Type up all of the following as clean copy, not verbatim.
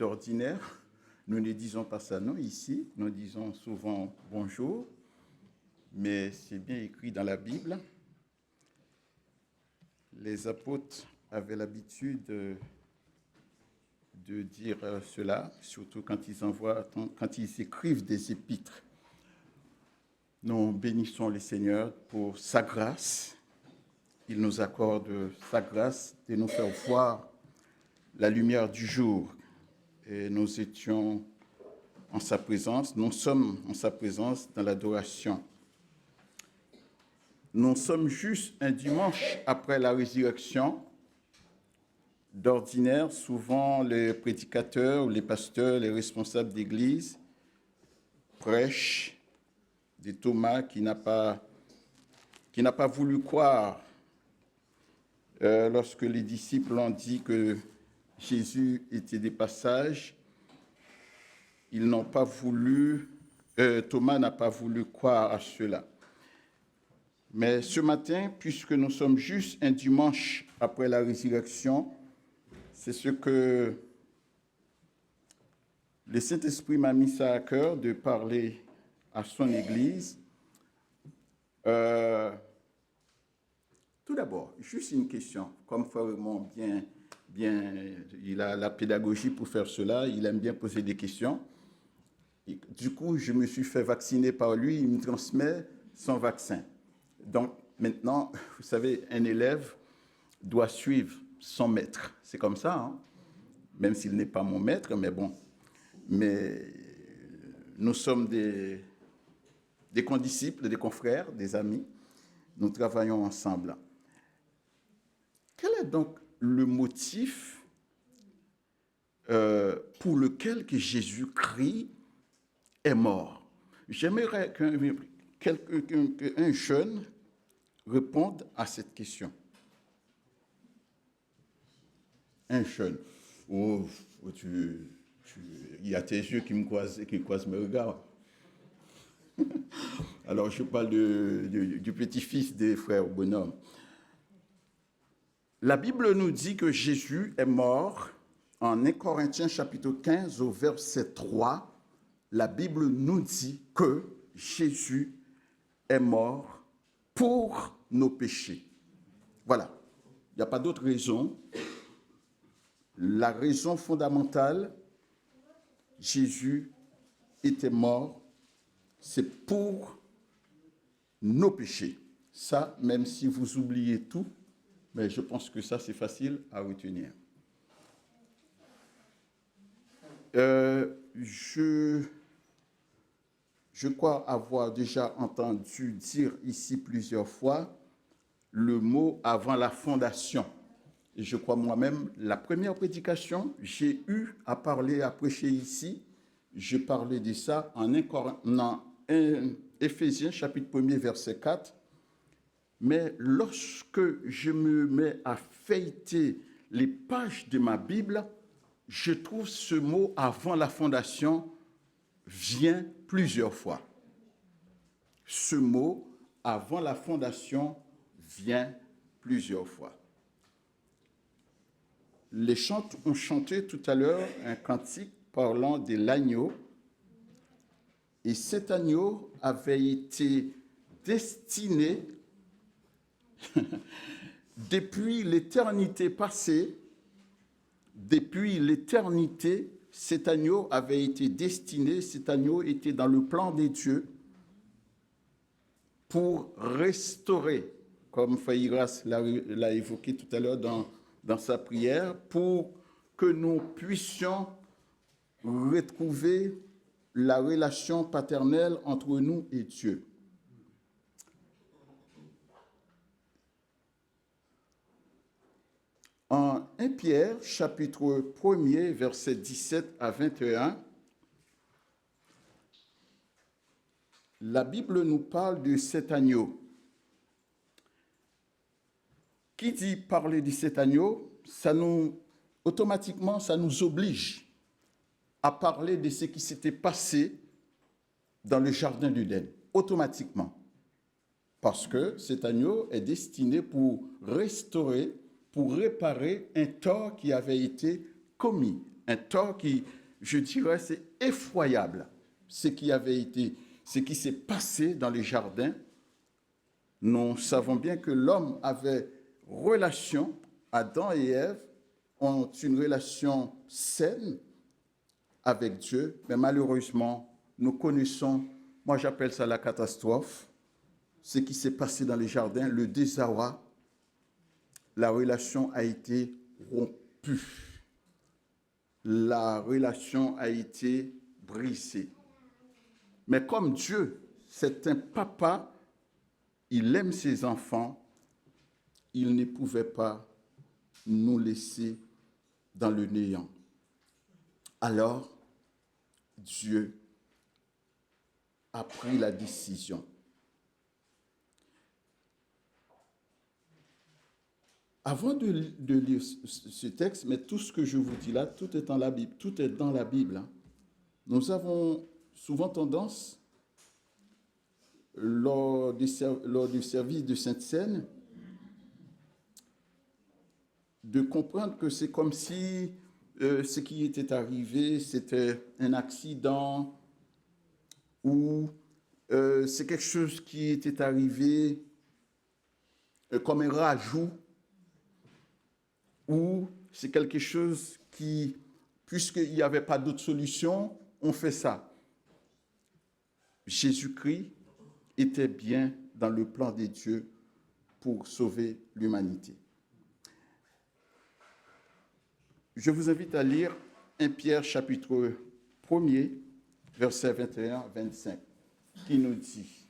d'ordinaire, nous ne disons pas ça, non, ici. Nous disons souvent bonjour, mais c'est bien écrit dans la Bible. Les apôtres avaient l'habitude de dire cela, surtout quand ils écrivent des épîtres. Nous bénissons le Seigneur pour sa grâce. Il nous accorde sa grâce de nous faire voir la lumière du jour. Et nous étions en sa présence, nous sommes en sa présence dans l'adoration. Nous sommes juste un dimanche après la résurrection. D'ordinaire, souvent les prédicateurs, les pasteurs, les responsables d'église prêchent de Thomas qui n'a pas voulu croire lorsque les disciples ont dit que Jésus était des passages. Ils n'ont pas voulu, Thomas n'a pas voulu croire à cela. Mais ce matin, puisque nous sommes juste un dimanche après la résurrection, c'est ce que le Saint-Esprit m'a mis ça à cœur de parler à son Église. Tout d'abord, juste une question. Comme Frère Raymond, il a la pédagogie pour faire cela, il aime bien poser des questions. Et du coup, je me suis fait vacciner par lui, il me transmet son vaccin. Donc maintenant, vous savez, un élève doit suivre son maître. C'est comme ça, hein? Même s'il n'est pas mon maître, mais bon. Mais nous sommes des condisciples, des confrères, des amis. Nous travaillons ensemble. Quel est donc le motif pour lequel que Jésus-Christ est mort? J'aimerais qu'un jeune réponde à cette question. Un jeune. Oh, il y a tes yeux qui croisent mes regards. Alors, je parle du petit-fils des frères Bonhomme. La Bible nous dit que Jésus est mort en 1 Corinthiens chapitre 15 au verset 3. La Bible nous dit que Jésus est mort pour nos péchés. Voilà. Il n'y a pas d'autre raison. La raison fondamentale, Jésus était mort, c'est pour nos péchés. Ça, même si vous oubliez tout, mais je pense que ça, c'est facile à retenir. Je crois avoir déjà entendu dire ici plusieurs fois le mot « avant la fondation ». Et je crois moi-même, la première prédication, j'ai eu à parler, à prêcher ici, je parlais de ça en Éphésiens chapitre 1er verset 4. Mais lorsque je me mets à feuilleter les pages de ma Bible, je trouve ce mot « avant la fondation » vient plusieurs fois. Ce mot « avant la fondation » vient plusieurs fois. Les chantes ont chanté tout à l'heure un cantique parlant de l'agneau. Et cet agneau avait été destiné depuis l'éternité passée. Depuis l'éternité, cet agneau avait été destiné, cet agneau était dans le plan des dieux pour restaurer, comme Faïras l'a évoqué tout à l'heure dans sa prière, pour que nous puissions retrouver la relation paternelle entre nous et Dieu. En 1 Pierre, chapitre 1er, versets 17 à 21, la Bible nous parle de cet agneau. Qui dit parler de cet agneau, automatiquement, ça nous oblige à parler de ce qui s'était passé dans le jardin d'Éden, automatiquement. Parce que cet agneau est destiné pour restaurer, pour réparer un tort qui avait été commis, Un tort qui, je dirais, c'est effroyable. Ce qui s'est passé dans les jardins. Nous savons bien que l'homme avait relation, Adam et Ève ont une relation saine avec Dieu, mais malheureusement, nous connaissons, moi j'appelle ça la catastrophe, ce qui s'est passé dans les jardins, le désarroi, la relation a été rompue, la relation a été brisée. Mais comme Dieu, c'est un papa, il aime ses enfants, il ne pouvait pas nous laisser dans le néant. Alors, Dieu a pris la décision. Avant de lire ce texte, mais tout ce que je vous dis là, tout est dans la Bible. Tout est dans la Bible. Hein. Nous avons souvent tendance, lors du service de Sainte-Seine, de comprendre que c'est comme si ce qui était arrivé, c'était un accident ou c'est quelque chose qui était arrivé comme un rajout ou c'est quelque chose qui, puisqu'il n'y avait pas d'autre solution, on fait ça. Jésus-Christ était bien dans le plan de Dieu pour sauver l'humanité. Je vous invite à lire 1 Pierre chapitre 1er, versets 21-25, qui nous dit,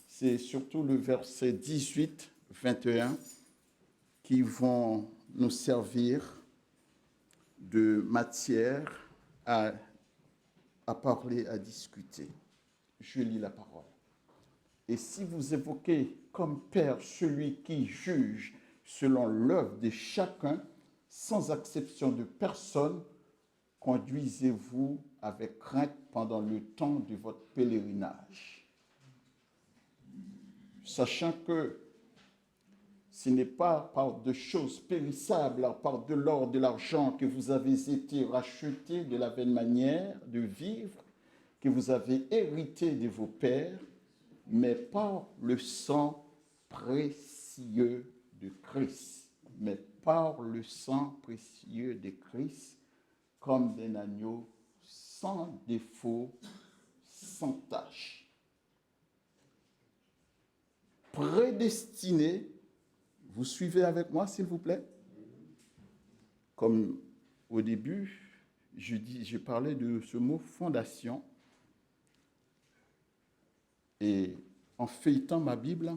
c'est surtout le verset 18-21 qui vont nous servir de matière à parler, à discuter. Je lis la parole. Et si vous évoquez comme Père celui qui juge selon l'œuvre de chacun, sans exception de personne, conduisez-vous avec crainte pendant le temps de votre pèlerinage. Sachant que ce n'est pas par de choses périssables, par de l'or, de l'argent que vous avez été rachetés de la vaine manière de vivre, que vous avez hérité de vos pères, mais par le sang précieux de Christ. Mais par le sang précieux de Christ, comme d'un agneau sans défaut, sans tache. Prédestiné, vous suivez avec moi s'il vous plaît? Comme au début, je parlais de ce mot fondation. Et en feuilletant ma Bible,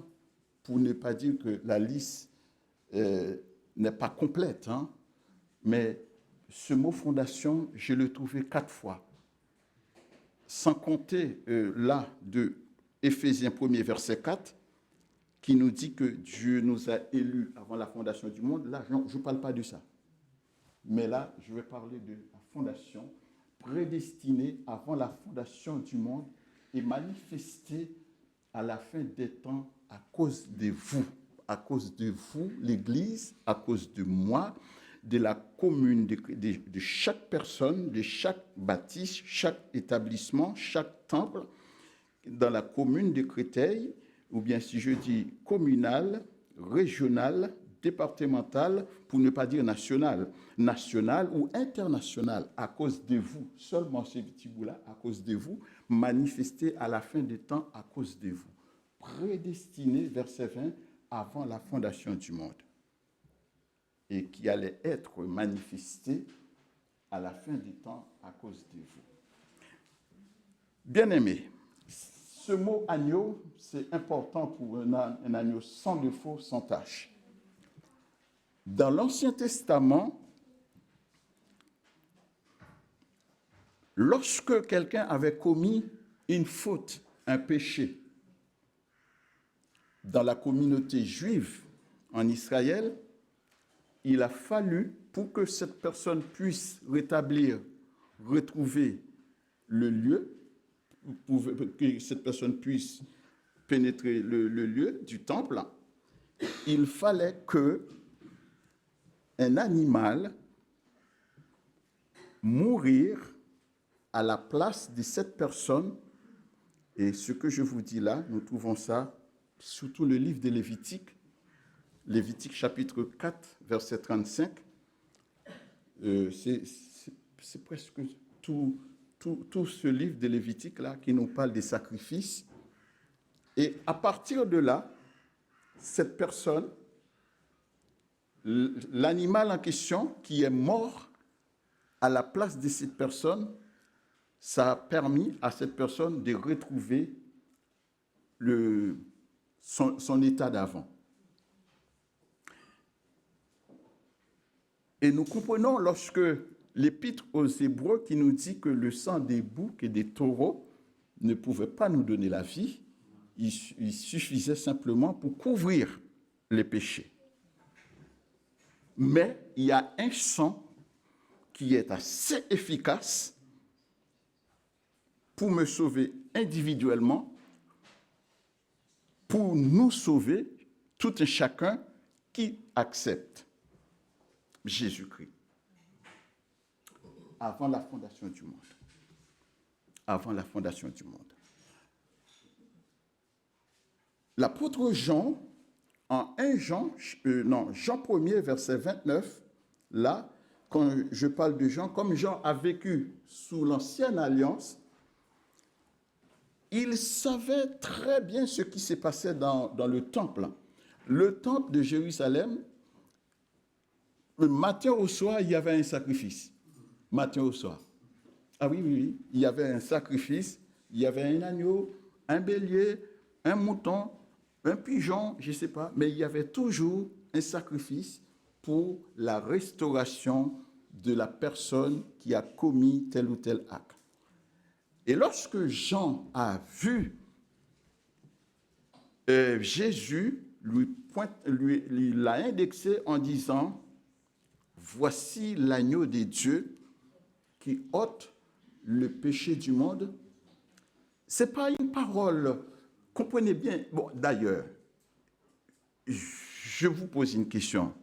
pour ne pas dire que la liste n'est pas complète, hein, mais ce mot fondation, je l'ai trouvé 4 fois. Sans compter là de Éphésiens 1er verset 4, qui nous dit que Dieu nous a élus avant la fondation du monde. Là, je ne parle pas de ça. Mais là, je vais parler de la fondation prédestinée avant la fondation du monde et manifestée à la fin des temps à cause de vous, l'Église, à cause de moi, de la commune, de chaque personne, de chaque bâtisse, chaque établissement, chaque temple, dans la commune de Créteil, ou bien si je dis communale, régionale, départementale, pour ne pas dire nationale ou internationale, à cause de vous, seulement ce petit bout-là, à cause de vous, manifesté à la fin des temps à cause de vous. Prédestiné, verset 20, avant la fondation du monde. Et qui allait être manifesté à la fin des temps à cause de vous. Bien-aimés, ce mot agneau, c'est important pour un agneau sans défaut, sans tache. Dans l'Ancien Testament, lorsque quelqu'un avait commis une faute, un péché, dans la communauté juive en Israël, il a fallu, pour que cette personne puisse retrouver le lieu, pour que cette personne puisse pénétrer le lieu du temple, il fallait que un animal mourir à la place de cette personne. Et ce que je vous dis là, nous trouvons ça surtout le livre de Lévitique, Lévitique chapitre 4, verset 35. C'est presque tout ce livre de Lévitique là qui nous parle des sacrifices. Et à partir de là, cette personne, l'animal en question qui est mort à la place de cette personne, ça a permis à cette personne de retrouver son état d'avant. Et nous comprenons lorsque l'Épître aux Hébreux qui nous dit que le sang des boucs et des taureaux ne pouvait pas nous donner la vie, il suffisait simplement pour couvrir les péchés. Mais il y a un sang qui est assez efficace pour me sauver individuellement, pour nous sauver, tout un chacun qui accepte Jésus-Christ. Avant la fondation du monde. Avant la fondation du monde. L'apôtre Jean, en Jean 1er, verset 29, là, quand je parle de Jean, comme Jean a vécu sous l'ancienne alliance, il savait très bien ce qui s'est passé dans le temple. Le temple de Jérusalem, le matin au soir, il y avait un sacrifice. Matin au soir. Ah oui, il y avait un sacrifice, il y avait un agneau, un bélier, un mouton, un pigeon, je ne sais pas, mais il y avait toujours un sacrifice pour la restauration de la personne qui a commis tel ou tel acte. Et lorsque Jean a vu Jésus, lui l'a indexé en disant « Voici l'agneau de Dieu qui ôte le péché du monde ». Ce n'est pas une parole, comprenez bien. Bon, d'ailleurs, je vous pose une question.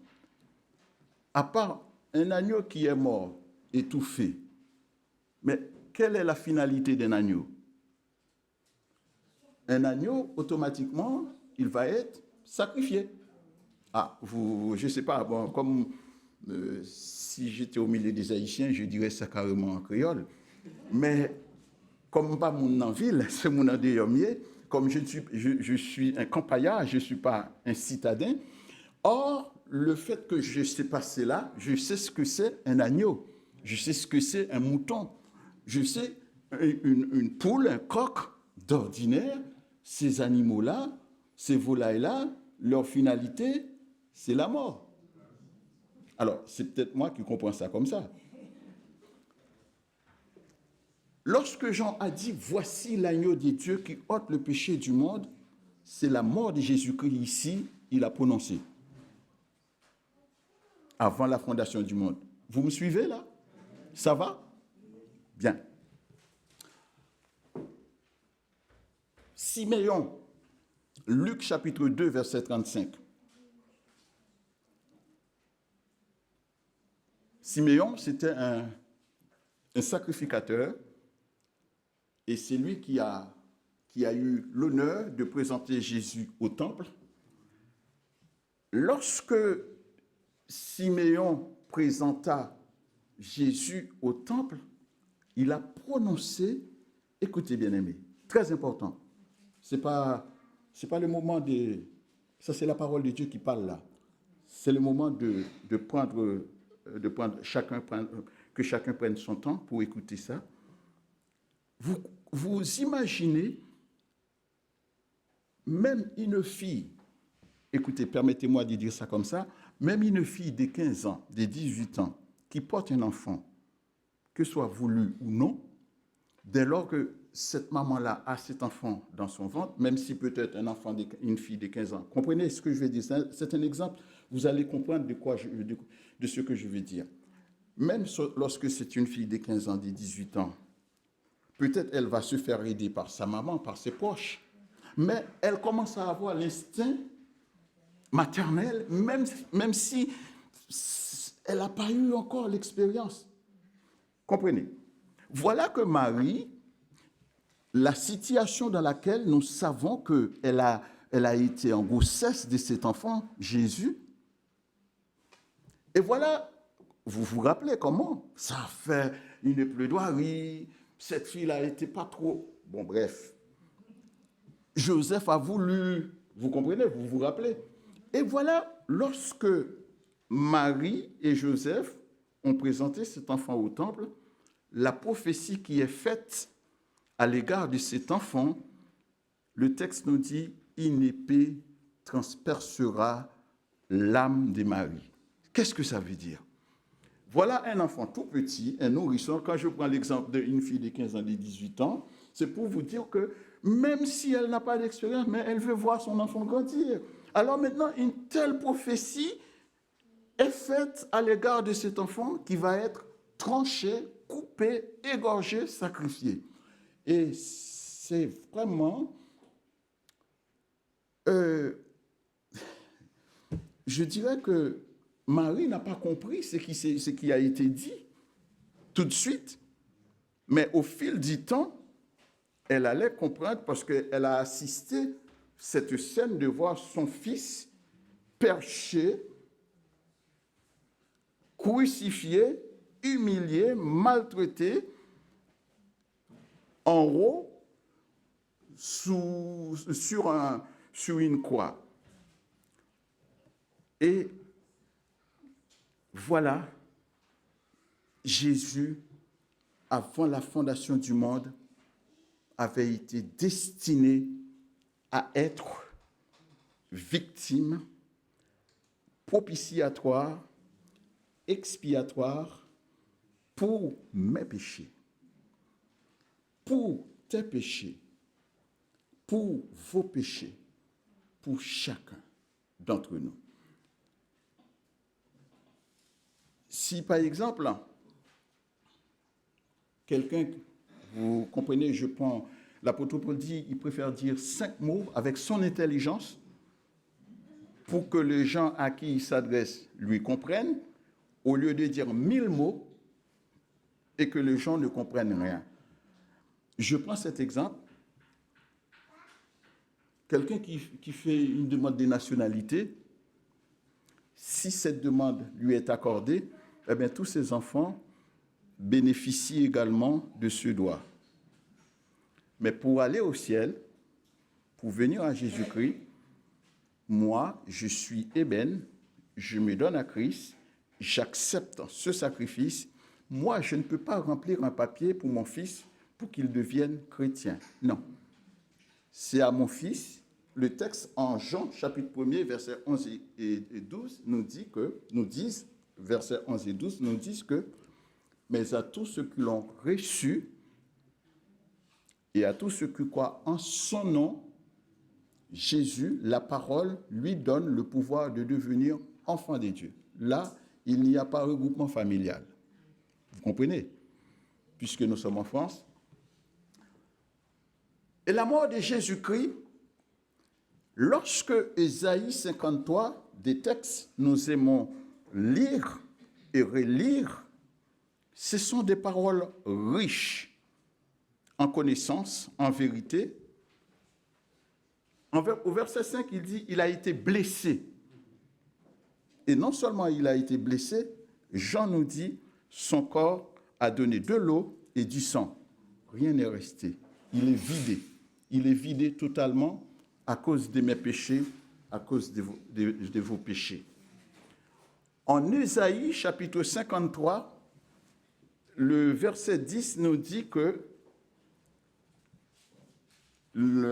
À part un agneau qui est mort, étouffé, mais quelle est la finalité d'un agneau? Un agneau, automatiquement, il va être sacrifié. Ah, je ne sais pas, bon, comme si j'étais au milieu des Haïtiens, je dirais ça carrément en créole. Mais comme pas mon en ville, c'est mon en déyomier, comme je suis un campagnard, je ne suis pas un citadin. Or, le fait que je sais passer là, je sais ce que c'est un agneau, je sais ce que c'est un mouton, je sais une poule, un coq d'ordinaire, ces animaux-là, ces volailles-là, leur finalité, c'est la mort. Alors, c'est peut-être moi qui comprends ça comme ça. Lorsque Jean a dit « Voici l'agneau de Dieu qui ôte le péché du monde », c'est la mort de Jésus-Christ ici, il a prononcé. Avant la fondation du monde. Vous me suivez là? Ça va? Bien. Siméon, Luc chapitre 2, verset 35. Siméon, c'était un sacrificateur et c'est lui qui a eu l'honneur de présenter Jésus au temple. Lorsque Siméon présenta Jésus au temple, il a prononcé, écoutez bien aimés, très important, c'est pas le moment de, ça c'est la parole de Dieu qui parle là, c'est le moment de prendre, que chacun prenne son temps pour écouter ça. Vous imaginez, même une fille, écoutez, permettez-moi de dire ça comme ça, même une fille de 15 ans, de 18 ans, qui porte un enfant, que ce soit voulu ou non, dès lors que cette maman-là a cet enfant dans son ventre, même si peut-être une fille de 15 ans, comprenez ce que je veux dire, c'est un exemple, vous allez comprendre de ce que je veux dire. Même lorsque c'est une fille de 15 ans, de 18 ans, peut-être elle va se faire aider par sa maman, par ses proches, mais elle commence à avoir l'instinct maternelle, même si elle n'a pas eu encore l'expérience. Comprenez? Voilà que Marie, la situation dans laquelle nous savons qu'elle a été en grossesse de cet enfant, Jésus. Et voilà, vous vous rappelez comment? Ça a fait une plaidoirie, cette fille-là n'était pas trop... Bon, bref. Joseph a voulu, vous comprenez, vous vous rappelez? Et voilà, lorsque Marie et Joseph ont présenté cet enfant au temple, la prophétie qui est faite à l'égard de cet enfant, le texte nous dit, une épée transpercera l'âme de Marie. Qu'est-ce que ça veut dire? Voilà un enfant tout petit, un nourrisson. Quand je prends l'exemple d'une fille de 15 ans, de 18 ans, c'est pour vous dire que même si elle n'a pas d'expérience, mais elle veut voir son enfant grandir. Alors maintenant, une telle prophétie est faite à l'égard de cet enfant qui va être tranché, coupé, égorgé, sacrifié. Et c'est vraiment, je dirais que Marie n'a pas compris ce qui a été dit tout de suite, mais au fil du temps, elle allait comprendre parce qu'elle a assisté cette scène de voir son fils perché, crucifié, humilié, maltraité, en haut, sur une croix. Et voilà, Jésus, avant la fondation du monde, avait été destiné à être victime, propitiatoire, expiatoire pour mes péchés, pour tes péchés, pour vos péchés, pour chacun d'entre nous. Si par exemple, quelqu'un, vous comprenez, je prends, l'apôtre Paul dit, il préfère dire 5 mots avec son intelligence pour que les gens à qui il s'adresse lui comprennent, au lieu de dire 1000 mots et que les gens ne comprennent rien. Je prends cet exemple. Quelqu'un qui fait une demande de nationalité, si cette demande lui est accordée, eh bien, tous ses enfants bénéficient également de ce droit. Mais pour aller au ciel, pour venir à Jésus-Christ, moi, je suis ébène, je me donne à Christ, j'accepte ce sacrifice. Moi, je ne peux pas remplir un papier pour mon fils pour qu'il devienne chrétien. Non. C'est à mon fils. Le texte en Jean, chapitre 1er, versets 11 et 12, versets 11 et 12, nous disent que, mais à tous ceux qui l'ont reçu et à tous ceux qui croient en son nom, Jésus, la parole, lui donne le pouvoir de devenir enfant de Dieu. Là, il n'y a pas regroupement familial. Vous comprenez? Puisque nous sommes en France. Et la mort de Jésus-Christ, lorsque Ésaïe 53, des textes, nous aimons lire et relire, ce sont des paroles riches en connaissance, en vérité. Au verset 5, il dit, il a été blessé. Et non seulement il a été blessé, Jean nous dit, son corps a donné de l'eau et du sang. Rien n'est resté. Il est vidé. Il est vidé totalement à cause de mes péchés, à cause de vos péchés. En Ésaïe, chapitre 53, le verset 10 nous dit que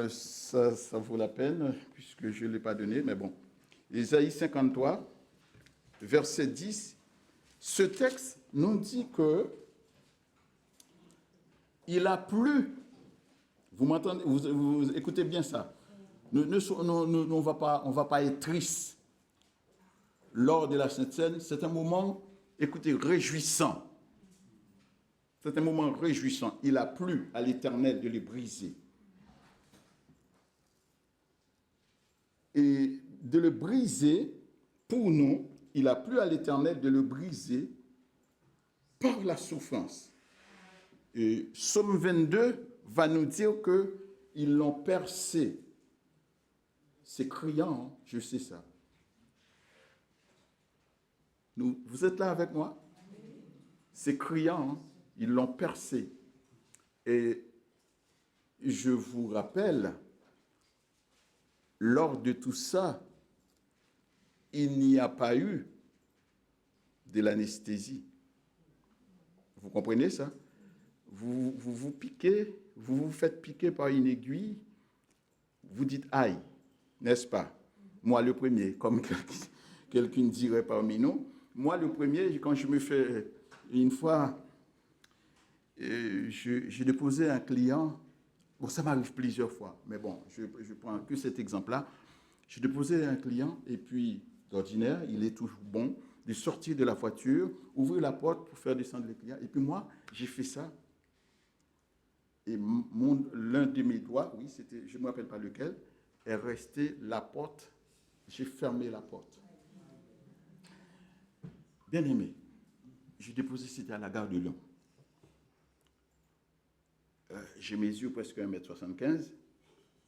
ça vaut la peine, puisque je ne l'ai pas donné, mais bon. Ésaïe 53, verset 10, ce texte nous dit que il a plu. Vous m'entendez? Vous écoutez bien ça. On ne va pas être triste lors de la Sainte Seine. C'est un moment, écoutez, réjouissant. C'est un moment réjouissant. Il a plu à l'Éternel de les briser. Et de le briser, pour nous, il a plu à l'Éternel de le briser par la souffrance. Psaume 22 va nous dire qu'ils l'ont percé. C'est criant, hein, je sais ça. Vous êtes là avec moi? C'est criant, hein, ils l'ont percé. Et je vous rappelle, lors de tout ça, il n'y a pas eu de l'anesthésie. Vous comprenez ça? Vous piquez, vous vous faites piquer par une aiguille, vous dites aïe, n'est-ce pas? Moi le premier, comme quelqu'un dirait parmi nous, moi le premier, quand je me fais, une fois, j'ai déposé un client, bon ça m'arrive plusieurs fois, mais bon, je prends que cet exemple-là, j'ai déposé un client et puis d'ordinaire, il est toujours bon de sortir de la voiture, ouvrir la porte pour faire descendre le client, et puis moi, j'ai fait ça. Et l'un de mes doigts, oui, c'était, je ne me rappelle pas lequel, est resté la porte. J'ai fermé la porte. Bien aimé, j'ai déposé, c'était à la gare de Lyon. Je mesure presque 1m75.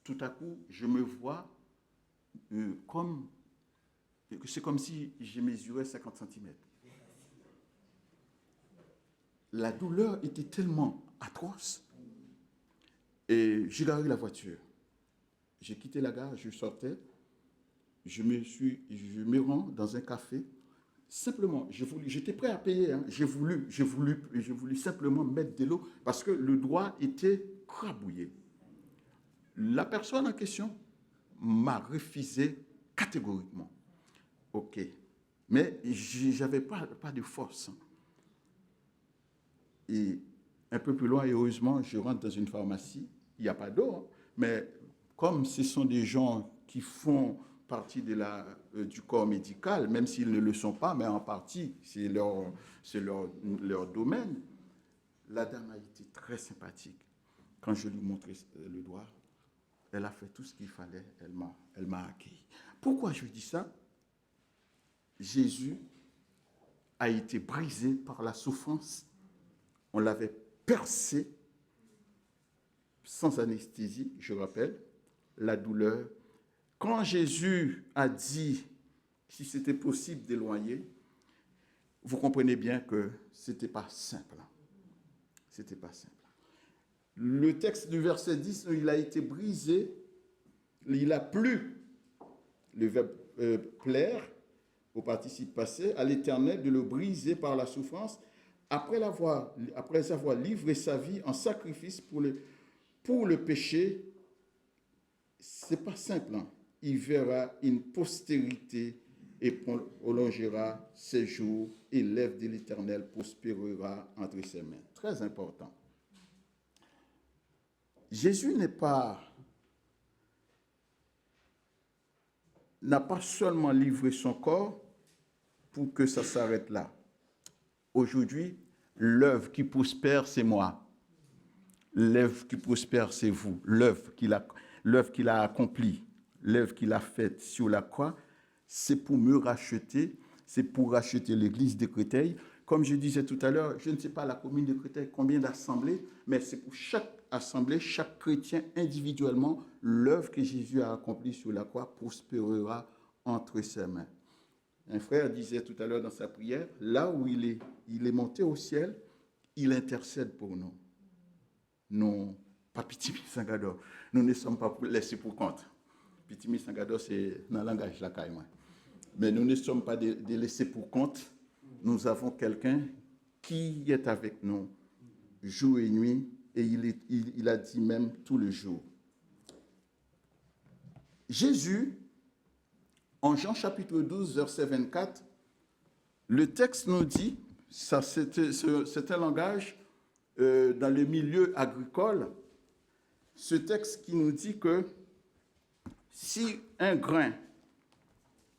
Tout à coup, je me vois c'est comme si je mesurais 50 cm. La douleur était tellement atroce. Et j'ai garé la voiture. J'ai quitté la gare, je sortais. Je me rends dans un café. Simplement, j'étais prêt à payer. Hein. J'ai voulu simplement mettre de l'eau parce que le doigt était crabouillé. La personne en question m'a refusé catégoriquement. OK. Mais je n'avais pas de force. Et un peu plus loin, heureusement, je rentre dans une pharmacie. Il n'y a pas d'eau, hein, mais comme ce sont des gens qui font partie du corps médical, même s'ils ne le sont pas, mais en partie, c'est leur domaine, la dame a été très sympathique. Quand je lui montrais le doigt, elle a fait tout ce qu'il fallait, elle m'a accueilli. Pourquoi je dis ça? Jésus a été brisé par la souffrance. On l'avait percé sans anesthésie, je rappelle, la douleur. Quand Jésus a dit si c'était possible d'éloigner, vous comprenez bien que ce n'était pas simple. C'était pas simple. Le texte du verset 10, il a été brisé, il a plu, le verbe plaire, au participe passé, à l'Éternel de le briser par la souffrance, après avoir livré sa vie en sacrifice pour le péché. C'est pas simple. Hein. Il verra une postérité et prolongera ses jours, et l'œuvre de l'Éternel prospérera entre ses mains. Très important. Jésus n'a pas seulement livré son corps pour que ça s'arrête là. Aujourd'hui, l'œuvre qui prospère, c'est moi. L'œuvre qui prospère, c'est vous. L'œuvre qu'il a accomplie, l'œuvre qu'il a faite sur la croix, c'est pour me racheter, c'est pour racheter l'église de Créteil. Comme je disais tout à l'heure, je ne sais pas la commune de Créteil combien d'assemblées, mais c'est pour chaque assemblée, chaque chrétien individuellement, l'œuvre que Jésus a accomplie sur la croix prospérera entre ses mains. Un frère disait tout à l'heure dans sa prière, là où il est monté au ciel, il intercède pour nous. Non, pas Pitimi Sangador. Nous ne sommes pas laissés pour compte. Pitimi Sangador, c'est dans le langage de la caille. Mais nous ne sommes pas des laissés pour compte. Nous avons quelqu'un qui est avec nous jour et nuit, et il a dit même tout le jour. Jésus, en Jean chapitre 12, verset 24, le texte nous dit, ça c'est un langage dans le milieu agricole, ce texte qui nous dit que si un grain,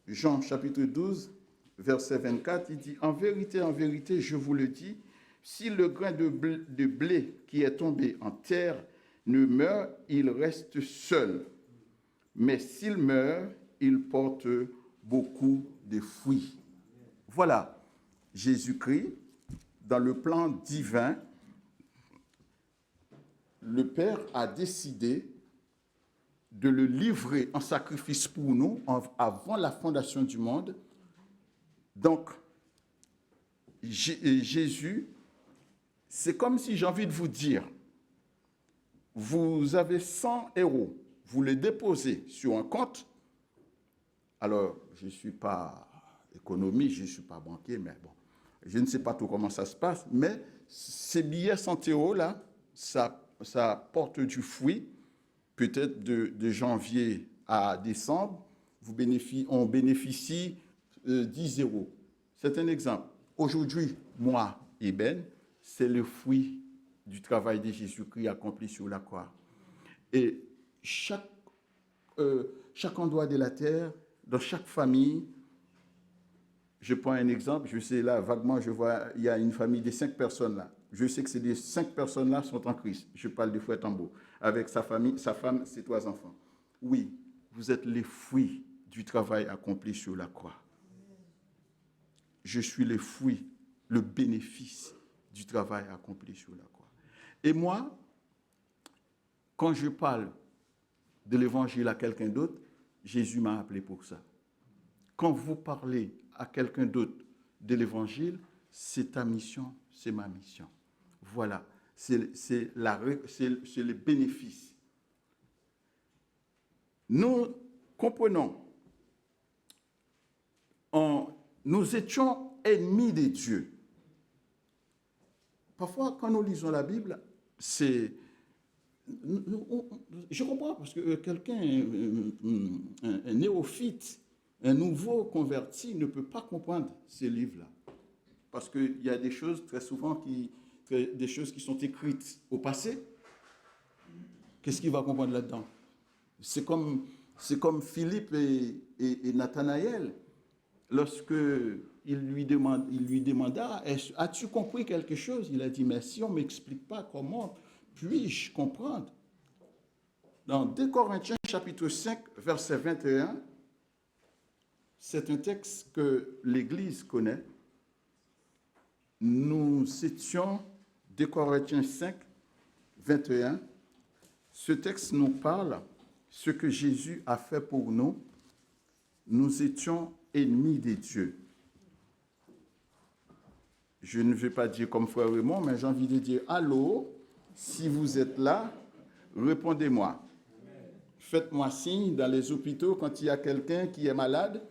Jean chapitre 12, verset 24, il dit, en vérité, je vous le dis, si le grain de blé qui est tombé en terre ne meurt, il reste seul. Mais s'il meurt, il porte beaucoup de fruits. Voilà, Jésus-Christ, dans le plan divin, le Père a décidé de le livrer en sacrifice pour nous avant la fondation du monde. Donc, Jésus, c'est comme si j'ai envie de vous dire, vous avez 100 euros, vous les déposez sur un compte. Alors, je ne suis pas économiste, je ne suis pas banquier, mais bon, je ne sais pas tout comment ça se passe, mais ces billets 100 euros là, ça porte du fruit. Peut-être de janvier à décembre, on bénéficie 10 euros. C'est un exemple. Aujourd'hui, moi et Ben, c'est le fruit du travail de Jésus-Christ accompli sur la croix. Et chaque endroit de la terre, dans chaque famille, je prends un exemple, je sais là, vaguement, je vois, il y a une famille de 5 personnes là. Je sais que ces 5 personnes-là sont en Christ. Je parle de Frère Tambo, avec sa famille, sa femme, ses 3 enfants. Oui, vous êtes les fruits du travail accompli sur la croix. Je suis les fruits, le bénéfice du travail accompli sur la croix. Et moi, quand je parle de l'évangile à quelqu'un d'autre, Jésus m'a appelé pour ça. Quand vous parlez à quelqu'un d'autre de l'évangile, c'est ta mission, c'est ma mission. Voilà, c'est le bénéfice. Nous comprenons, nous étions ennemis de Dieu. Parfois, quand nous lisons la Bible, je comprends, parce que quelqu'un, un néophyte, un nouveau converti ne peut pas comprendre ces livres-là. Parce qu'il y a des choses, très souvent, des choses qui sont écrites au passé. Qu'est-ce qu'il va comprendre là-dedans? C'est comme Philippe et Nathanaël. Lorsque il lui demanda, as-tu compris quelque chose? Il a dit, mais si on ne m'explique pas, comment puis-je comprendre? Dans 2 Corinthiens chapitre 5, verset 21, c'est un texte que l'Église connaît. Nous étions 2 Corinthiens 5, 21. Ce texte nous parle ce que Jésus a fait pour nous. Nous étions ennemis de Dieu. Je ne vais pas dire comme frère Raymond, mais j'ai envie de dire allô, si vous êtes là, répondez-moi. Faites-moi signe dans les hôpitaux quand il y a quelqu'un qui est malade,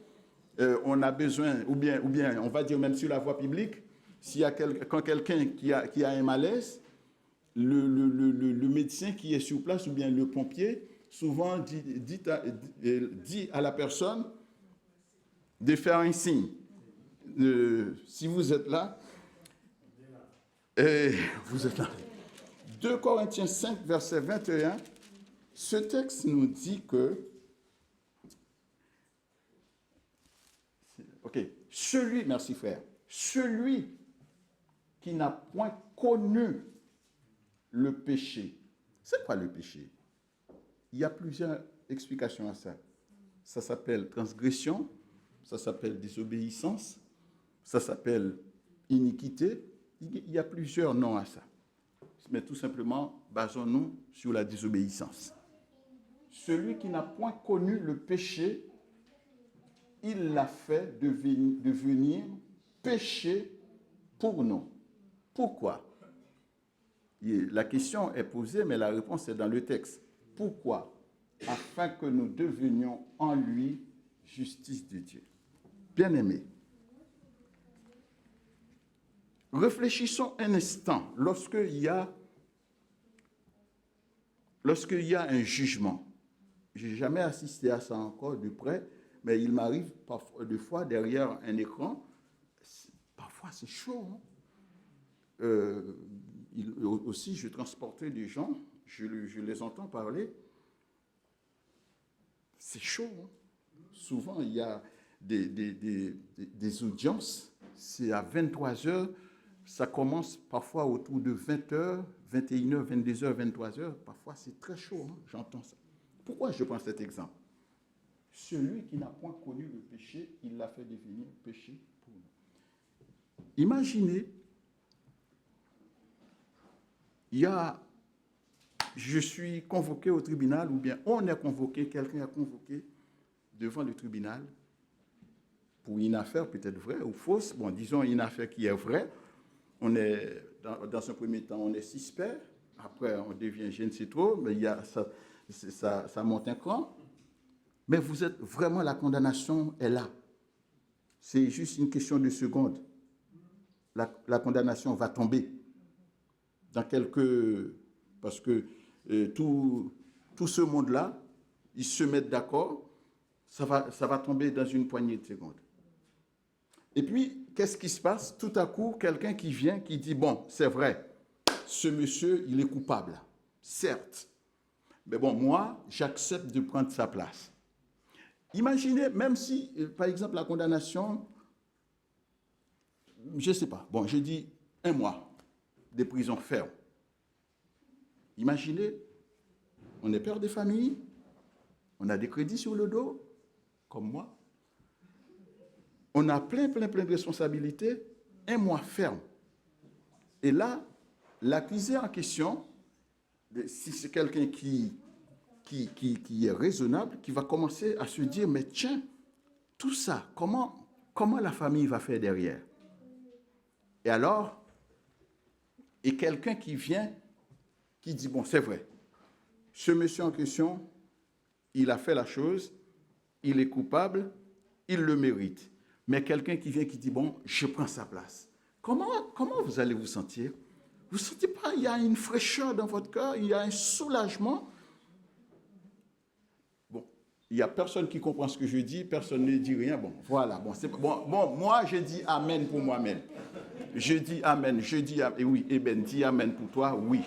on a besoin, ou bien on va dire même sur la voie publique, quand quelqu'un qui a un malaise, le médecin qui est sur place ou bien le pompier, souvent dit à la personne de faire un signe. Si vous êtes là, vous êtes là. 2 Corinthiens 5, verset 21, ce texte nous dit que, merci frère, celui qui n'a point connu le péché. C'est quoi le péché? Il y a plusieurs explications à ça. Ça s'appelle transgression, ça s'appelle désobéissance, ça s'appelle iniquité. Il y a plusieurs noms à ça. Mais tout simplement, basons-nous sur la désobéissance. Celui qui n'a point connu le péché, il l'a fait devenir péché pour nous. Pourquoi? La question est posée, mais la réponse est dans le texte. Pourquoi? Afin que nous devenions en lui justice de Dieu. Bien-aimés, réfléchissons un instant lorsqu'il y a un jugement. Je n'ai jamais assisté à ça encore de près, mais il m'arrive parfois, des fois derrière un écran, parfois c'est chaud. Aussi, je transportais des gens, je les entends parler, c'est chaud. Souvent, il y a des audiences, c'est à 23h, ça commence parfois autour de 20h, 21h, 22h, 23h, parfois c'est très chaud, j'entends ça. Pourquoi je prends cet exemple? Celui qui n'a point connu le péché, il l'a fait devenir péché pour nous. Imaginez, il y a je suis convoqué au tribunal, ou bien on est convoqué, quelqu'un est convoqué devant le tribunal pour une affaire peut-être vraie ou fausse. Bon, disons une affaire qui est vraie. On est, dans un premier temps, on est suspect. Après, on devient je ne sais trop, mais ça monte un cran. Mais vous êtes vraiment, la condamnation est là. C'est juste une question de secondes. La condamnation va tomber dans quelques... Parce que tout ce monde-là, ils se mettent d'accord, ça va tomber dans une poignée de secondes. Et puis, qu'est-ce qui se passe? Tout à coup, quelqu'un qui vient, qui dit, bon, c'est vrai, ce monsieur, il est coupable, certes. Mais bon, moi, j'accepte de prendre sa place. Imaginez, même si, par exemple, la condamnation, je ne sais pas, bon, je dis 1 mois de prison ferme. Imaginez, on est père de famille, on a des crédits sur le dos, comme moi. On a plein de responsabilités, 1 mois ferme. Et là, l'accusé en question, si c'est quelqu'un qui est raisonnable, qui va commencer à se dire, mais tiens, tout ça, comment la famille va faire derrière? Et alors, et quelqu'un qui vient, qui dit, bon, c'est vrai, ce monsieur en question, il a fait la chose, il est coupable, il le mérite. Mais quelqu'un qui vient, qui dit, bon, je prends sa place. Comment vous allez vous sentir? Vous ne sentez pas, il y a une fraîcheur dans votre cœur, il y a un soulagement. Bon, il n'y a personne qui comprend ce que je dis, personne ne dit rien. Bon, voilà. Bon, moi, je dis amen pour moi-même. Je dis amen, et oui, eh bien, dis amen pour toi, oui.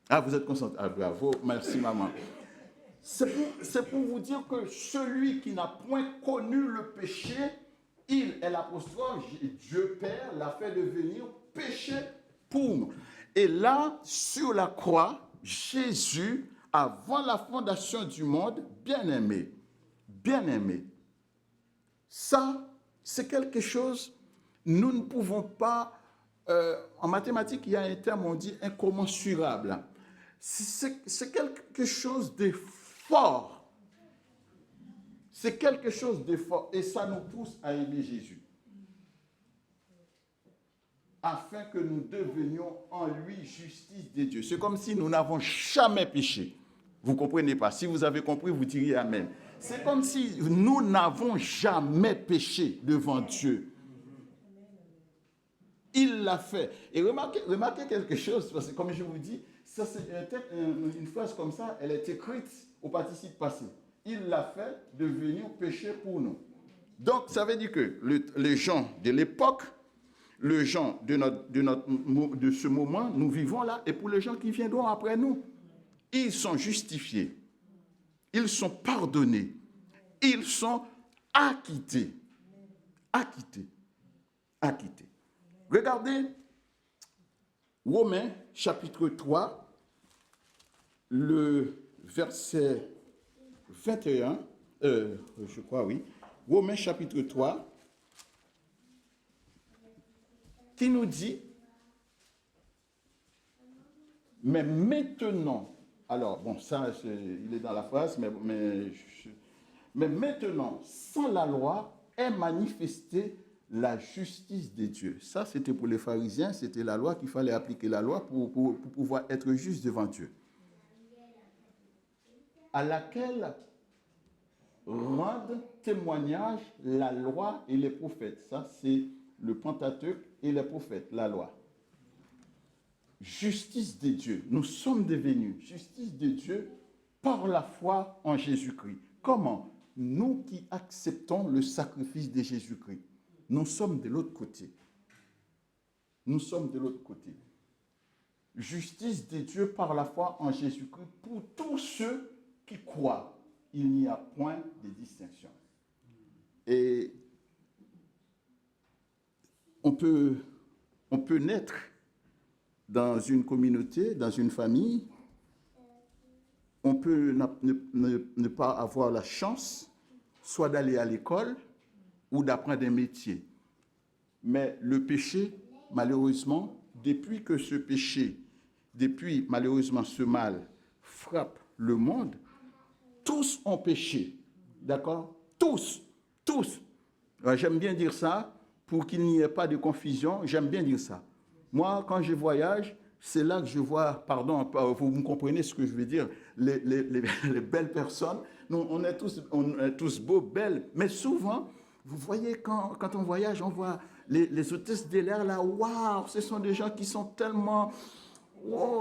Ah, vous êtes concentré. Ah, bravo, merci maman. C'est pour vous dire que celui qui n'a point connu le péché, il est l'apostrophe, Dieu Père l'a fait devenir péché pour nous. Et là, sur la croix, Jésus, avant la fondation du monde, bien-aimé, ça, c'est quelque chose, nous ne pouvons pas, en mathématiques, il y a un terme, on dit incommensurable. C'est quelque chose de fort. C'est quelque chose de fort. Et ça nous pousse à aimer Jésus. Afin que nous devenions en lui justice de Dieu. C'est comme si nous n'avons jamais péché. Vous ne comprenez pas. Si vous avez compris, vous diriez amen. C'est comme si nous n'avons jamais péché devant Dieu. Il l'a fait. Et remarquez quelque chose, parce que comme je vous dis, ça c'est une phrase comme ça, elle est écrite au participe passé. Il l'a fait devenir péché pour nous. Donc ça veut dire que les gens de l'époque, les gens de ce moment, nous vivons là, et pour les gens qui viendront après nous, ils sont justifiés, ils sont pardonnés, ils sont acquittés. Regardez Romains chapitre 3, le verset 21, je crois, oui. Romains chapitre 3, qui nous dit, mais maintenant, alors, bon, ça, il est dans la phrase, mais maintenant, sans la loi, est manifestée la justice de Dieu. Ça, c'était pour les pharisiens, c'était la loi, qu'il fallait appliquer la loi pour pouvoir être juste devant Dieu. À laquelle rendent témoignage la loi et les prophètes. Ça, c'est le Pentateuque et les prophètes, la loi. Justice de Dieu. Nous sommes devenus justice de Dieu par la foi en Jésus-Christ. Comment? Nous qui acceptons le sacrifice de Jésus-Christ. Nous sommes de l'autre côté. Nous sommes de l'autre côté. Justice de Dieu par la foi en Jésus-Christ pour tous ceux qui croient. Il n'y a point de distinction. Et on peut naître dans une communauté, dans une famille. On peut ne pas avoir la chance soit d'aller à l'école ou d'apprendre un métier. Mais le péché, malheureusement, depuis que ce péché depuis malheureusement ce mal frappe le monde, tous ont péché. D'accord? Tous. Tous. J'aime bien dire ça pour qu'il n'y ait pas de confusion. J'aime bien dire ça. Moi, quand je voyage, c'est là que je vois, pardon, vous me comprenez ce que je veux dire, les belles personnes. Nous, on est tous beaux, belles. Mais souvent, vous voyez, quand on voyage, on voit les hôtesses de l'air là, waouh, ce sont des gens qui sont tellement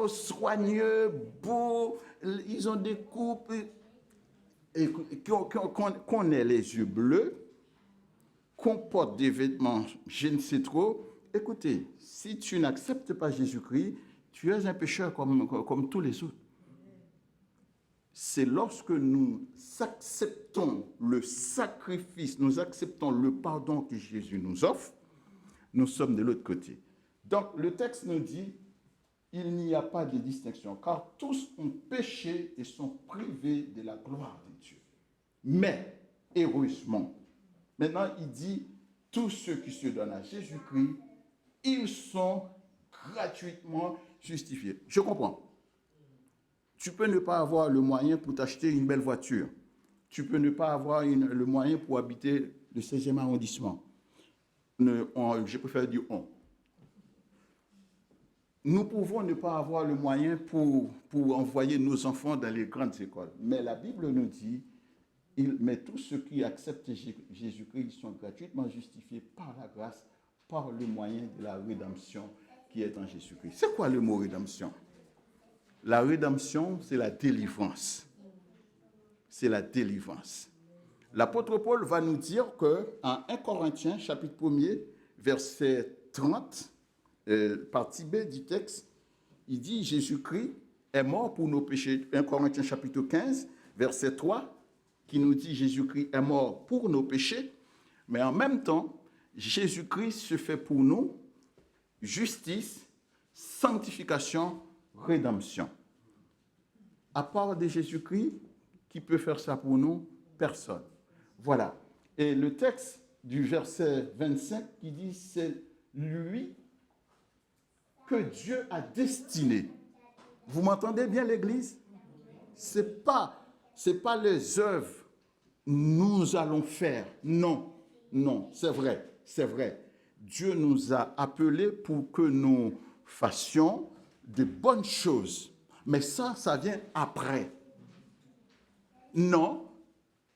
soigneux, beaux, ils ont des coupes, et qu'on ait les yeux bleus, qu'on porte des vêtements, je ne sais trop. Écoutez, si tu n'acceptes pas Jésus-Christ, tu es un pécheur comme tous les autres. C'est lorsque nous acceptons le sacrifice, nous acceptons le pardon que Jésus nous offre, nous sommes de l'autre côté. Donc, le texte nous dit, il n'y a pas de distinction, car tous ont péché et sont privés de la gloire de Dieu. Mais, heureusement, maintenant, il dit, tous ceux qui se donnent à Jésus-Christ, ils sont gratuitement justifiés. Je comprends. Tu peux ne pas avoir le moyen pour t'acheter une belle voiture. Tu peux ne pas avoir le moyen pour habiter le 16e arrondissement. Je préfère dire on. Nous pouvons ne pas avoir le moyen pour envoyer nos enfants dans les grandes écoles. Mais la Bible nous dit, mais tous ceux qui acceptent Jésus-Christ sont gratuitement justifiés par la grâce, par le moyen de la rédemption qui est en Jésus-Christ. C'est quoi le mot rédemption? La rédemption, c'est la délivrance. C'est la délivrance. L'apôtre Paul va nous dire qu'en 1 Corinthiens, chapitre 1er, verset 30, partie B du texte, il dit Jésus-Christ est mort pour nos péchés. 1 Corinthiens, chapitre 15, verset 3, qui nous dit Jésus-Christ est mort pour nos péchés, mais en même temps, Jésus-Christ se fait pour nous justice, sanctification, rédemption. À part de Jésus-Christ, qui peut faire ça pour nous? Personne. Voilà. Et le texte du verset 25 qui dit c'est lui que Dieu a destiné. Vous m'entendez bien, l'Église? C'est pas les œuvres nous allons faire. Non, c'est vrai. Dieu nous a appelés pour que nous fassions de bonnes choses. Mais ça vient après. Non,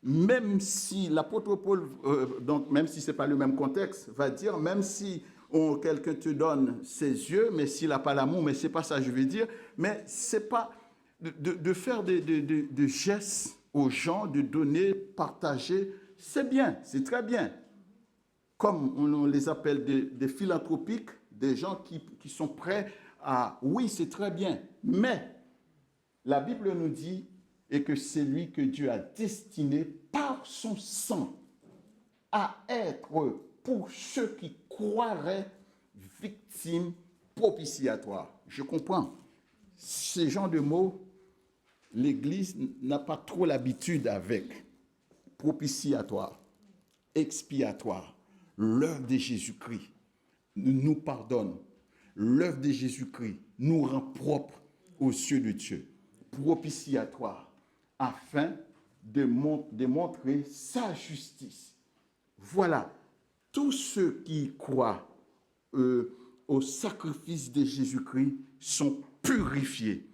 même si l'apôtre Paul, donc même si ce n'est pas le même contexte, va dire, même si quelqu'un te donne ses yeux, mais s'il n'a pas l'amour, mais ce n'est pas ça que je veux dire, mais ce n'est pas de faire des gestes aux gens, de donner, partager, c'est bien, c'est très bien. Comme on les appelle des philanthropiques, des gens qui sont prêts à... Oui, c'est très bien, mais la Bible nous dit et que c'est lui que Dieu a destiné par son sang à être pour ceux qui croiraient victimes propitiatoires. Je comprends. Ces genres de mots, l'Église n'a pas trop l'habitude avec. Propitiatoire, expiatoire. L'œuvre de Jésus-Christ nous pardonne. L'œuvre de Jésus-Christ nous rend propres aux yeux de Dieu. Propitiatoire, afin de montrer sa justice. Voilà, tous ceux qui croient au sacrifice de Jésus-Christ sont purifiés.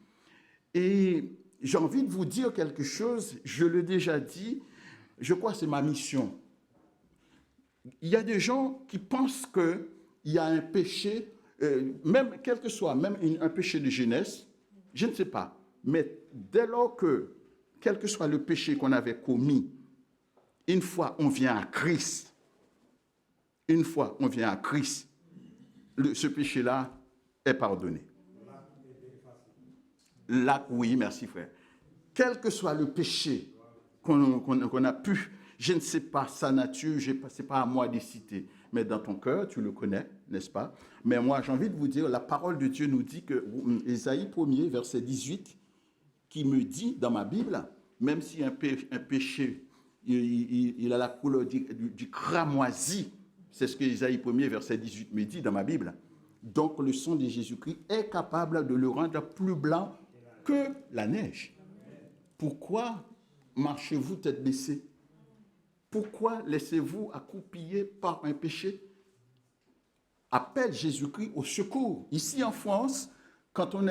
Et j'ai envie de vous dire quelque chose, je l'ai déjà dit, je crois que c'est ma mission. Il y a des gens qui pensent qu'il y a un péché, même quel que soit, même un péché de jeunesse, je ne sais pas, mais dès lors que, quel que soit le péché qu'on avait commis, une fois on vient à Christ, ce péché-là est pardonné. Là, oui, merci frère. Quel que soit le péché qu'on a pu, je ne sais pas sa nature, ce n'est pas à moi de citer, mais dans ton cœur, tu le connais, n'est-ce pas? Mais moi, j'ai envie de vous dire, la parole de Dieu nous dit que, Ésaïe 1er, verset 18, qui me dit dans ma Bible, même si un péché, il a la couleur du cramoisi, c'est ce que Ésaïe 1er, verset 18 me dit dans ma Bible, Donc le sang de Jésus-Christ est capable de le rendre plus blanc que la neige. Pourquoi marchez-vous tête baissée? Pourquoi laissez-vous accroupiller par un péché? Appelle Jésus-Christ au secours. Ici en France, quand on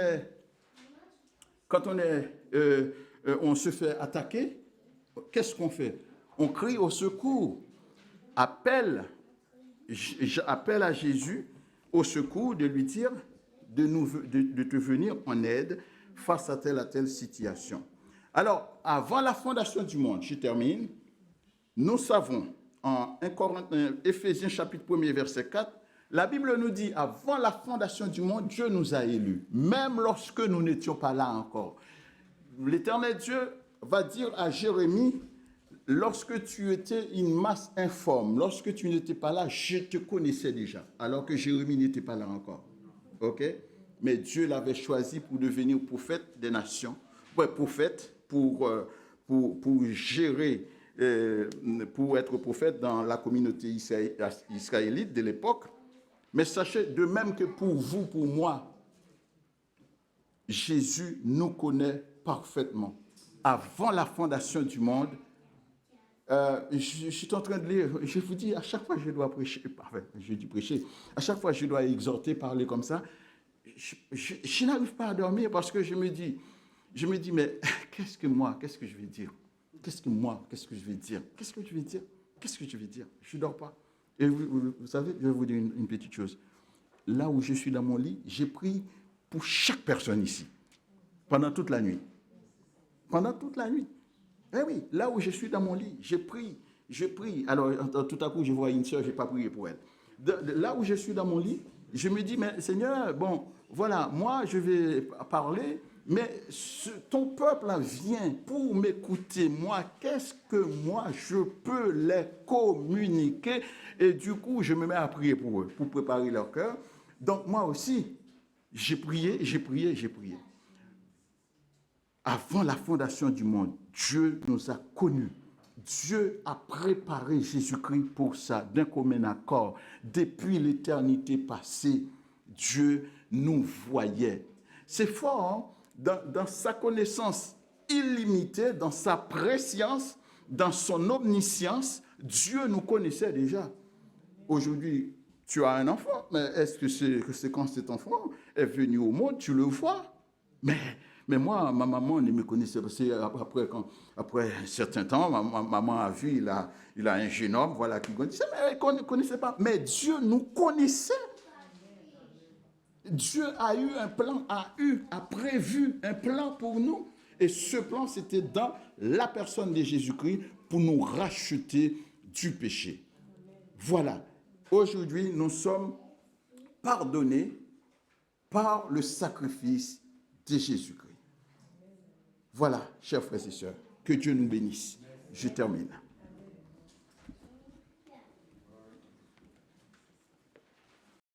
se fait attaquer, qu'est-ce qu'on fait? On crie au secours. Appelle à Jésus au secours, de lui dire de te venir en aide face à telle situation. Alors, avant la fondation du monde, je termine, nous savons en Éphésiens chapitre 1er verset 4, la Bible nous dit, avant la fondation du monde, Dieu nous a élus, même lorsque nous n'étions pas là encore. L'Éternel Dieu va dire à Jérémie, lorsque tu étais une masse informe, lorsque tu n'étais pas là, je te connaissais déjà, alors que Jérémie n'était pas là encore. OK? Mais Dieu l'avait choisi pour devenir prophète des nations, prophète pour gérer, pour être prophète dans la communauté israélite de l'époque. Mais sachez, de même que pour vous, pour moi, Jésus nous connaît parfaitement. Avant la fondation du monde, je suis en train de lire, je vous dis, à chaque fois je dois prêcher, à chaque fois je dois exhorter, parler comme ça, je n'arrive pas à dormir parce que je me dis, mais qu'est-ce que je vais dire? Qu'est-ce que je vais dire? Je ne dors pas. Et vous savez, je vais vous dire une petite chose. Là où je suis dans mon lit, j'ai prié pour chaque personne ici, pendant toute la nuit. Eh oui, là où je suis dans mon lit, je prie. Alors, tout à coup, je vois une sœur, je n'ai pas prié pour elle. Là où je suis dans mon lit, je me dis, mais Seigneur, bon, voilà, moi, je vais parler, mais ton peuple vient pour m'écouter. Moi, qu'est-ce que moi, je peux les communiquer? Et du coup, je me mets à prier pour eux, pour préparer leur cœur. Donc, moi aussi, j'ai prié. Avant la fondation du monde, Dieu nous a connus. Dieu a préparé Jésus-Christ pour ça, d'un commun accord. Depuis l'éternité passée, Dieu nous voyait. C'est fort, hein? Dans sa connaissance illimitée, dans sa préscience, dans son omniscience, Dieu nous connaissait déjà. Aujourd'hui, tu as un enfant, mais est-ce que c'est quand cet enfant est venu au monde, tu le vois? Mais moi, ma maman ne me connaissait pas. Après un certain temps, ma maman a vu, il a un jeune homme, voilà, qui connaissait, mais elle ne connaissait pas. Mais Dieu nous connaissait. Dieu a eu un plan, a prévu un plan pour nous. Et ce plan, c'était dans la personne de Jésus-Christ pour nous racheter du péché. Voilà. Aujourd'hui, nous sommes pardonnés par le sacrifice de Jésus-Christ. Voilà, chers frères et sœurs, que Dieu nous bénisse. Je termine.